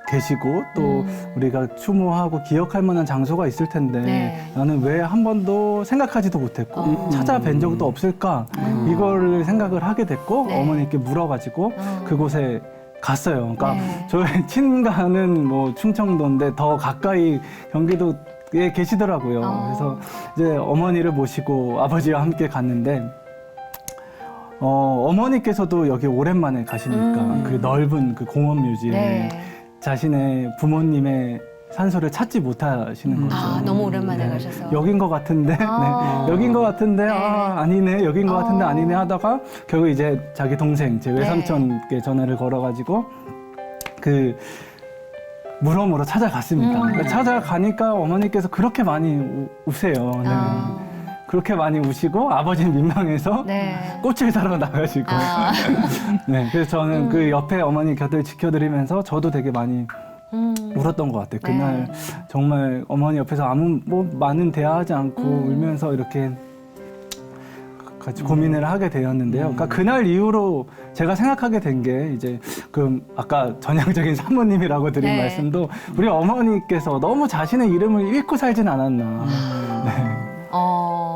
계시고 또 우리가 추모하고 기억할 만한 장소가 있을 텐데 네. 나는 왜 한 번도 생각하지도 못했고 찾아뵌 적도 없을까 이거를 생각을 하게 됐고 네. 어머니께 물어가지고 그곳에 갔어요. 그러니까 네. 저희 친가는 뭐 충청도인데 더 가까이 경기도에 계시더라고요. 그래서 이제 어머니를 모시고 아버지와 함께 갔는데 어머니께서도 여기 오랜만에 가시니까 그 넓은 그 공원 묘지에 네. 자신의 부모님의 산소를 찾지 못하시는 거죠. 너무 오랜만에 가셔서. 여긴 것 같은데, 네. 여긴 것 같은데, 네. 아니네, 여긴 것 같은데, 아니네 하다가 결국 이제 자기 동생, 제 네. 외삼촌께 전화를 걸어가지고 그 물어물어 찾아갔습니다. 그러니까 찾아가니까 어머니께서 그렇게 많이 우세요. 네. 그렇게 많이 우시고 아버지는 민망해서 네. 꽃을 사러 나가시고. 네, 그래서 저는 그 옆에 어머니 곁을 지켜드리면서 저도 되게 많이 울었던 것 같아요. 그날 네. 정말 어머니 옆에서 아무 뭐 많은 대화하지 않고 울면서 이렇게 같이 고민을 하게 되었는데요. 그러니까 그날 이후로 제가 생각하게 된 게 이제 그 아까 전형적인 사모님이라고 드린 네. 말씀도 우리 어머니께서 너무 자신의 이름을 잃고 살진 않았나. 네.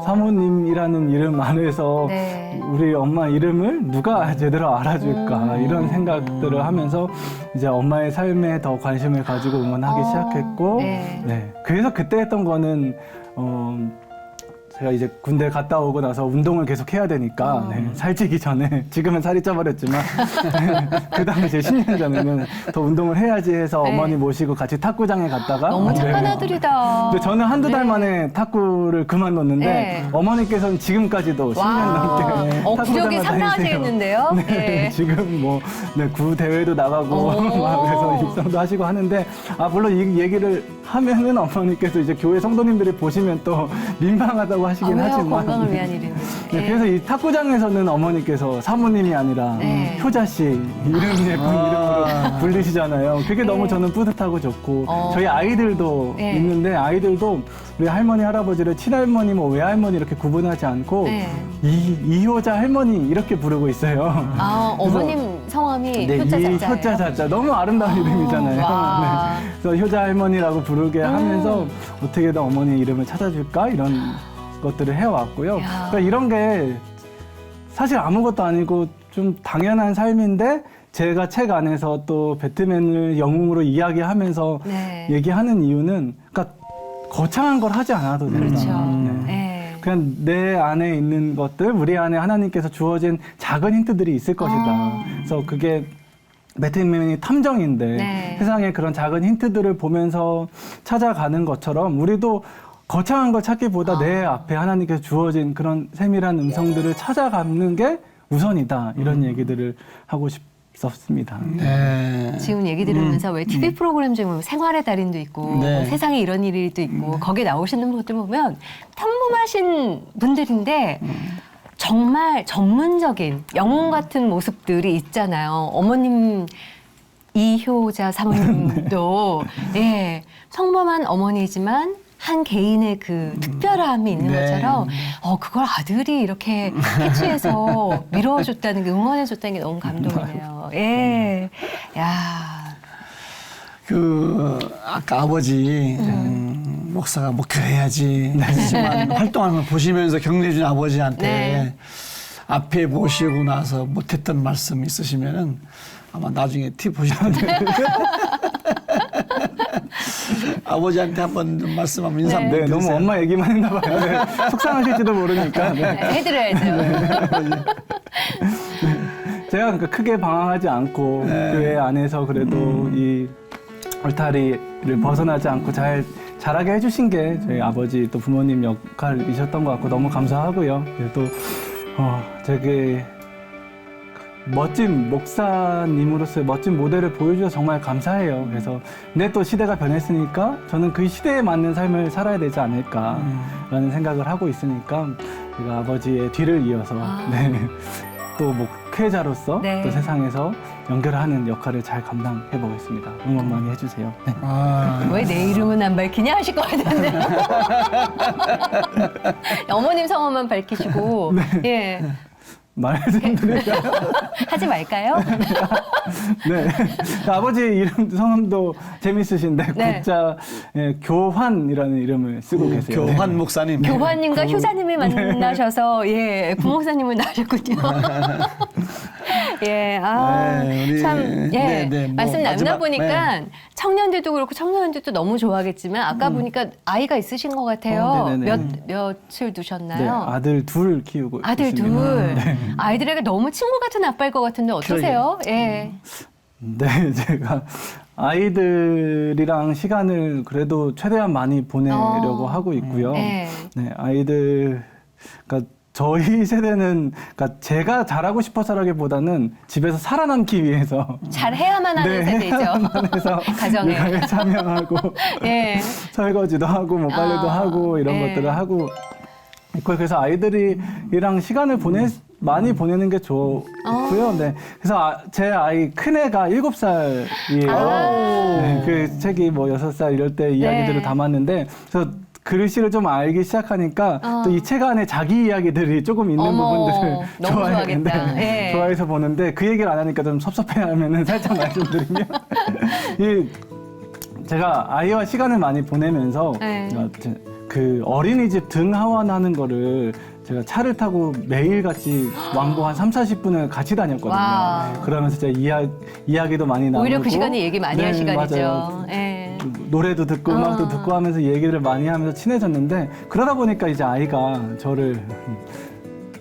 사모님이라는 이름 안에서 네. 우리 엄마 이름을 누가 제대로 알아줄까 이런 생각들을 하면서 이제 엄마의 삶에 더 관심을 가지고 응원하기 시작했고 네. 네. 그래서 그때 했던 거는 제가 이제 군대 갔다 오고 나서 운동을 계속 해야 되니까 네, 살찌기 전에 지금은 살이 쪄버렸지만 그 당시에 10년 전에는 더 운동을 해야지 해서 네. 어머니 모시고 같이 탁구장에 갔다가 너무 착한 아들이다. 근데 저는 한두 달 네. 만에 탁구를 그만뒀는데 네. 어머니께서는 지금까지도 10년 와. 넘게 구력이 탁구장을 상당하시겠는데요? 다니세요. 네. 네. 지금 뭐 네, 구 대회도 나가고 막 그래서 입상도 하시고 하는데 물론 이 얘기를 하면은 어머니께서 이제 교회 성도님들이 보시면 또 민망하다고 하시긴 왜요? 하지만 건강을 위한 일인데. 네, 그래서 이 탁구장에서는 어머니께서 사모님이 아니라 네. 효자 씨 이름 예쁜 이름으로 불리시잖아요. 그게 너무 저는 뿌듯하고 좋고 저희 아이들도 네. 있는데 아이들도 우리 할머니 할아버지를 친할머니 뭐 외할머니 이렇게 구분하지 않고 네. 이효자 할머니 이렇게 부르고 있어요. 어머님 성함이 네, 효자자자예요. 이효자자자 너무 아름다운 이름이잖아요. 와. 네. 그래서 효자 할머니라고 부르게 하면서 어떻게든 어머니 이름을 찾아줄까 이런 것들을 해왔고요. 야. 그러니까 이런 게 사실 아무것도 아니고 좀 당연한 삶인데 제가 책 안에서 또 배트맨을 영웅으로 이야기하면서 네. 얘기하는 이유는 그러니까 거창한 걸 하지 않아도 된다. 그렇죠. 네. 네. 그냥 내 안에 있는 것들, 우리 안에 하나님께서 주어진 작은 힌트들이 있을 것이다. 그래서 그게 배트맨이 탐정인데 네. 세상에 그런 작은 힌트들을 보면서 찾아가는 것처럼 우리도 거창한 걸 찾기보다 내 앞에 하나님께서 주어진 그런 세밀한 음성들을 찾아가는 게 우선이다. 이런 얘기들을 하고 싶었습니다. 네. 지금 얘기 들으면서 왜 TV 프로그램 중에 보면 생활의 달인도 있고 네. 뭐 세상에 이런 일도 있고 거기에 나오시는 분들 보면 평범하신 분들인데 정말 전문적인 영웅 같은 모습들이 있잖아요. 어머님 이효자 사모님도 예, 평범한 어머니지만 한 개인의 그 특별함이 있는 네. 것처럼 그걸 아들이 이렇게 캐치해서 밀어줬다는 게 응원해줬다는 게 너무 감동이네요. 예, 야, 아까 아버지 목사가 목회해야지 하지만 활동하는 걸 보시면서 격려해준 아버지한테 네. 앞에 모시고 나서 못했던 말씀 있으시면은 아마 나중에 팁 보시면 돼요. 아버지한테 한번 좀 말씀 한번 인사 네. 한번 네, 너무 드리세요. 엄마 얘기만 했나 봐요. 네, 속상하실지도 모르니까. 네. 해드려야죠. 제가 그러니까 크게 방황하지 않고 교회 안에서 그래도 이 울타리를 벗어나지 않고 잘하게 해주신 게 저희 아버지 또 부모님 역할이셨던 것 같고 너무 감사하고요. 또 되게 멋진 목사님으로서의 멋진 모델을 보여주셔서 정말 감사해요. 그래서 근데 또 시대가 변했으니까 저는 그 시대에 맞는 삶을 살아야 되지 않을까라는 생각을 하고 있으니까 제가 아버지의 뒤를 이어서 네. 또 목회자로서 네. 또 세상에서 연결하는 역할을 잘 감당해 보겠습니다. 응원 많이 해주세요. 네. 왜 내 이름은 안 밝히냐 하실 것 같은데. 어머님 성함만 밝히시고 예. 말씀드릴까요? 하지 말까요? 네. 아버지 이름 성함도 재밌으신데 네. 국자 교환이라는 이름을 쓰고 계세요. 교환 목사님. 교환님과 효자님을 만나셔서 예 부목사님을 낳으셨군요. 예, 네, 우리- 참 예. 네, 네, 뭐 말씀 나누다 마지막, 보니까 네. 청년들도 그렇고 청소년들도 너무 좋아하겠지만 아까 보니까 아이가 있으신 것 같아요. 네네네. 며칠 네, 두셨나요? 아들 둘 키우고 아들 있습니다. 둘. 네. 아이들에게 너무 친구 같은 아빠일 것 같은데 어떠세요? 예. 네, 제가 아이들이랑 시간을 그래도 최대한 많이 보내려고 하고 있고요. 네. 네, 아이들, 그러니까 저희 세대는, 그러니까 제가 잘하고 싶어서라기보다는 집에서 살아남기 위해서 잘 해야만 하는 세대죠. 해서 가정에. 육아에 참여하고 예. 설거지도 하고 뭐 빨래도 하고 이런 네. 것들을 하고 있고 그래서 아이들이랑 시간을 많이 보내는 게 좋고요. 네. 그래서 제 아이 큰애가 7살이에요. 네, 그 책이 뭐 6살 이럴 때 이야기들을 네. 담았는데 그래서 글씨를 좀 알기 시작하니까 또 이 책 안에 자기 이야기들이 조금 있는 어머, 부분들을 너무 좋아하겠다. 예. 좋아해서 보는데 그 얘기를 안 하니까 좀 섭섭해하면은 살짝 말씀드리면 제가 아이와 시간을 많이 보내면서 네. 그 어린이집 등 하원하는 거를 제가 차를 타고 매일같이 왕복 한 30-40분을 같이 다녔거든요. 와. 그러면서 제가 이야기도 많이 나누고 오히려 그 시간이 얘기 많이 할 시간이죠. 맞아요. 예. 노래도 듣고 음악도 듣고 하면서 얘기를 많이 하면서 친해졌는데 그러다 보니까 이제 아이가 저를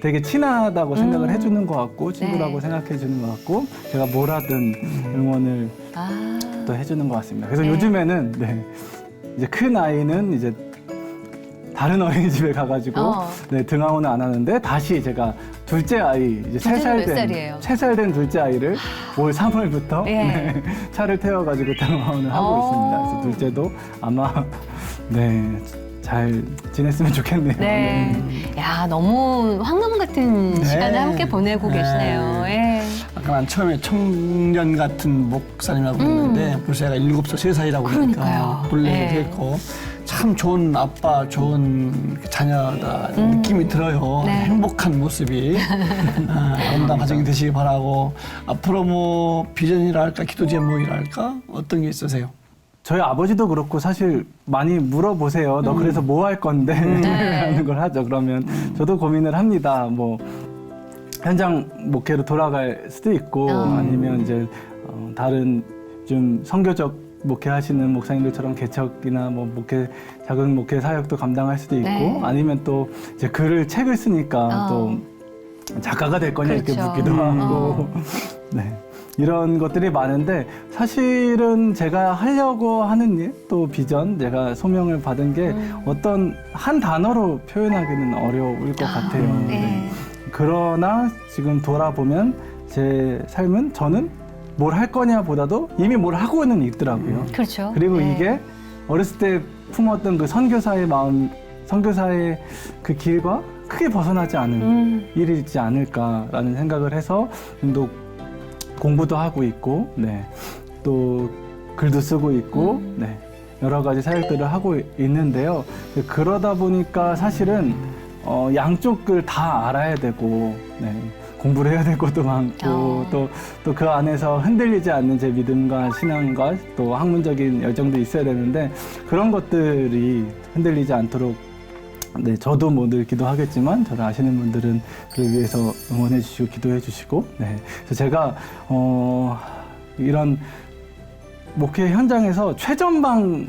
되게 친하다고 생각을 해주는 것 같고 친구라고 네. 생각해 주는 것 같고 제가 뭘 하든 응원을 아. 또 해주는 것 같습니다. 그래서 네. 요즘에는 이제 큰 아이는 이제 다른 어린이집에 가가지고 등하원을 안 하는데 다시 제가 둘째 아이 이제 둘째는 몇 살이에요? 3살 된 둘째 아이를 올 3월부터 예. 차를 태워가지고 등하원을 하고 있습니다. 그래서 둘째도 아마 잘 지냈으면 좋겠네요. 네. 야, 너무 황금 같은 네. 시간을 함께 보내고 네. 계시네요. 예. 아까 난 처음에 청년 같은 목사님이라고 그랬는데 벌써 애가 7살, 3살이라고 그러니까요. 그러니까 놀래기도 네. 했고 참 좋은 아빠, 좋은 자녀다 느낌이 들어요. 네. 행복한 모습이 아름다운 가정이 되시기 바라고 앞으로 뭐 비전이랄까 기도 제목이랄까 어떤 게 있으세요? 저희 아버지도 그렇고 사실 많이 물어보세요. 너 그래서 뭐 할 건데? 라는 걸 하죠. 그러면 저도 고민을 합니다. 뭐 현장 목회로 돌아갈 수도 있고 아니면 이제 다른 좀 선교적 목회하시는 목사님들처럼 개척이나 뭐 작은 목회 사역도 감당할 수도 있고 네. 아니면 또 이제 책을 쓰니까 또 작가가 될 거냐 이렇게 그렇죠. 묻기도 하고 네. 이런 것들이 많은데 사실은 제가 하려고 하는 일, 또 비전, 제가 소명을 받은 게 어떤 한 단어로 표현하기는 어려울 것 같아요. 네. 그러나 지금 돌아보면 제 삶은 저는 뭘 할 거냐 보다도 이미 뭘 하고는 있더라고요. 그렇죠. 그리고 네. 이게 어렸을 때 품었던 그 선교사의 마음, 선교사의 그 길과 크게 벗어나지 않은 일이지 않을까라는 생각을 해서 또 공부도 하고 있고, 또 글도 쓰고 있고, 여러 가지 사역들을 하고 있는데요. 그러다 보니까 사실은 양쪽을 다 알아야 되고, 공부를 해야 될 것도 많고, 또 그 안에서 흔들리지 않는 제 믿음과 신앙과 또 학문적인 열정도 있어야 되는데 그런 것들이 흔들리지 않도록 저도 뭐 늘 기도하겠지만 저를 아시는 분들은 그를 위해서 응원해 주시고 기도해 주시고 그래서 제가 이런 목회 현장에서 최전방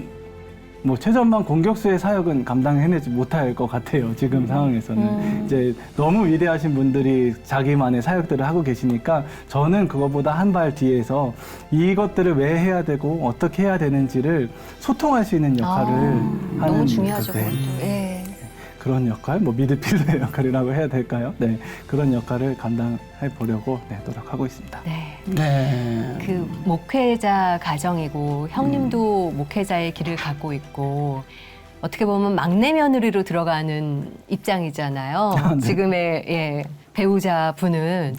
공격수의 사역은 감당해내지 못할 것 같아요. 지금 상황에서는. 이제 너무 위대하신 분들이 자기만의 사역들을 하고 계시니까 저는 그거보다 한 발 뒤에서 이것들을 왜 해야 되고 어떻게 해야 되는지를 소통할 수 있는 역할을 하는 너무 중요하죠. 네. 그것도. 예. 그런 역할, 뭐 미드필더의 역할이라고 해야 될까요? 그런 역할을 감당해 보려고 노력하고 있습니다. 네. 그 목회자 가정이고 형님도 목회자의 길을 갖고 있고 어떻게 보면 막내 며느리로 들어가는 입장이잖아요. 네. 지금의 배우자 분은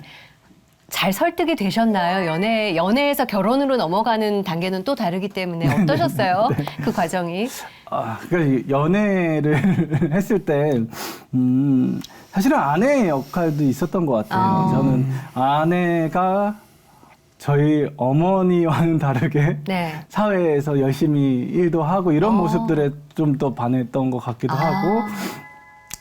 잘 설득이 되셨나요? 연애에서 결혼으로 넘어가는 단계는 또 다르기 때문에 어떠셨어요? 그 과정이? 그러니까 연애를 했을 때 사실은 아내의 역할도 있었던 것 같아요. 저는 아내가 저희 어머니와는 다르게 사회에서 열심히 일도 하고 이런 모습들에 좀 더 반했던 것 같기도 하고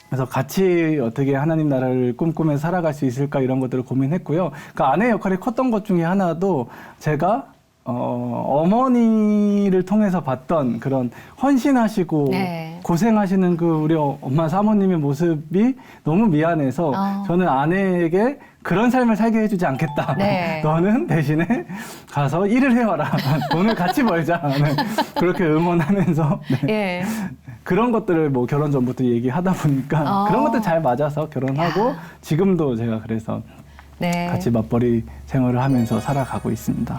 그래서 같이 어떻게 하나님 나라를 꿈꾸며 살아갈 수 있을까 이런 것들을 고민했고요. 그 아내의 역할이 컸던 것 중에 하나도 제가 어머니를 통해서 봤던 그런 헌신하시고 고생하시는 그 우리 엄마 사모님의 모습이 너무 미안해서 저는 아내에게 그런 삶을 살게 해주지 않겠다. 너는 대신에 가서 일을 해와라. 돈을 같이 벌자. 그렇게 응원하면서 그런 것들을 뭐 결혼 전부터 얘기하다 보니까 그런 것들 잘 맞아서 결혼하고 지금도 제가 그래서 같이 맞벌이 생활을 하면서 살아가고 있습니다.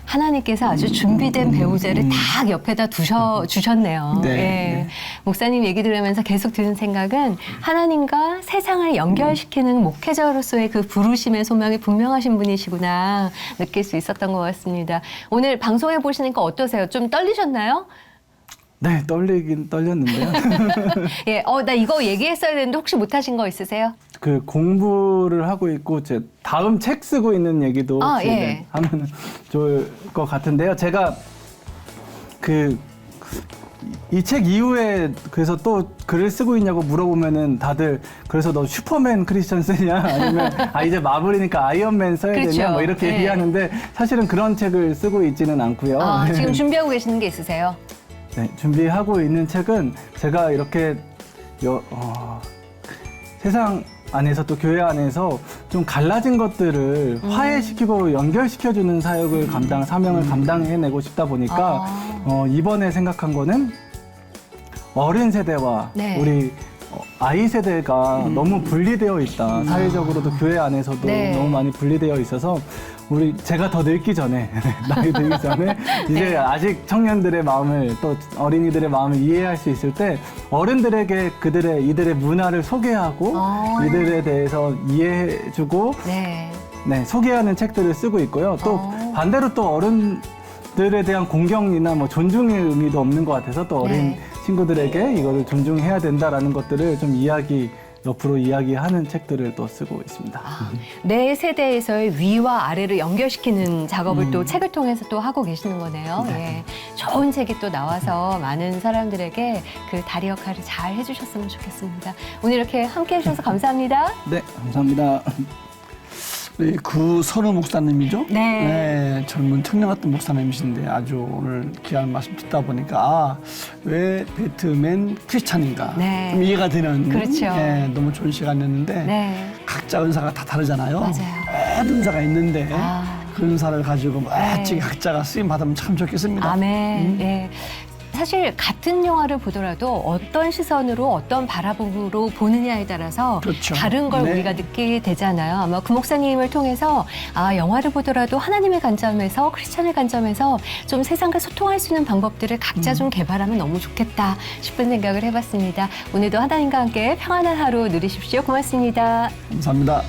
하나님께서 아주 준비된 배우자를 딱 옆에다 주셨네요. 목사님 얘기 들으면서 계속 드는 생각은 하나님과 세상을 연결시키는 목회자로서의 그 부르심의 소명이 분명하신 분이시구나 느낄 수 있었던 것 같습니다. 오늘 방송해 보시니까 어떠세요? 좀 떨리셨나요? 네, 떨리긴 떨렸는데요. 예, 나 이거 얘기했어야 되는데 혹시 못하신 거 있으세요? 그 공부를 하고 있고 제 다음 책 쓰고 있는 얘기도 혹시 예. 네, 하면 좋을 것 같은데요. 제가 그 이 책 이후에 그래서 또 글을 쓰고 있냐고 물어보면은 다들 그래서 너 슈퍼맨 크리스천 쓰냐 아니면 이제 마블이니까 아이언맨 써야 그렇죠. 되냐 뭐 이렇게 네. 얘기하는데 사실은 그런 책을 쓰고 있지는 않고요. 네. 지금 준비하고 계시는 게 있으세요? 네, 준비하고 있는 책은 제가 이렇게 세상 안에서 또 교회 안에서 좀 갈라진 것들을 화해시키고 연결시켜주는 사역을 사명을 감당해내고 싶다 보니까 이번에 생각한 거는 어린 세대와 네. 우리 아이 세대가 너무 분리되어 있다. 사회적으로도 교회 안에서도 네. 너무 많이 분리되어 있어서 제가 더 늙기 전에 나이 들기 전에 이제 네. 아직 청년들의 마음을 또 어린이들의 마음을 이해할 수 있을 때 어른들에게 이들의 문화를 소개하고 이들에 대해서 이해해주고 네. 소개하는 책들을 쓰고 있고요. 또 반대로 또 어른들에 대한 공경이나 뭐 존중의 의미도 없는 것 같아서 또 어린 네. 친구들에게 이거를 존중해야 된다라는 것들을 좀 옆으로 이야기하는 책들을 또 쓰고 있습니다. 내 세대에서의 위와 아래를 연결시키는 작업을 또 책을 통해서 또 하고 계시는 거네요. 예. 좋은 책이 또 나와서 많은 사람들에게 그 다리 역할을 잘 해주셨으면 좋겠습니다. 오늘 이렇게 함께 해주셔서 감사합니다. 네, 감사합니다. 우리 구선우 목사님이죠? 네. 젊은 청년 같은 목사님이신데 아주 오늘 귀한 말씀 듣다 보니까 왜 배트맨 크리스찬인가 네. 좀 이해가 되는 그렇죠. 너무 좋은 시간이었는데 네. 각자 은사가 다 다르잖아요. 맞아요. 모든 은사가 있는데 아. 그 은사를 가지고 멋지게 각자가 쓰임 받으면 참 좋겠습니다. 아멘. 예. 사실 같은 영화를 보더라도 어떤 시선으로 어떤 바라봄으로 보느냐에 따라서 그렇죠. 다른 걸 네. 우리가 느끼게 되잖아요. 아마 그 목사님을 통해서 영화를 보더라도 하나님의 관점에서 크리스천의 관점에서 좀 세상과 소통할 수 있는 방법들을 각자 좀 개발하면 너무 좋겠다 싶은 생각을 해봤습니다. 오늘도 하나님과 함께 평안한 하루 누리십시오. 고맙습니다. 감사합니다.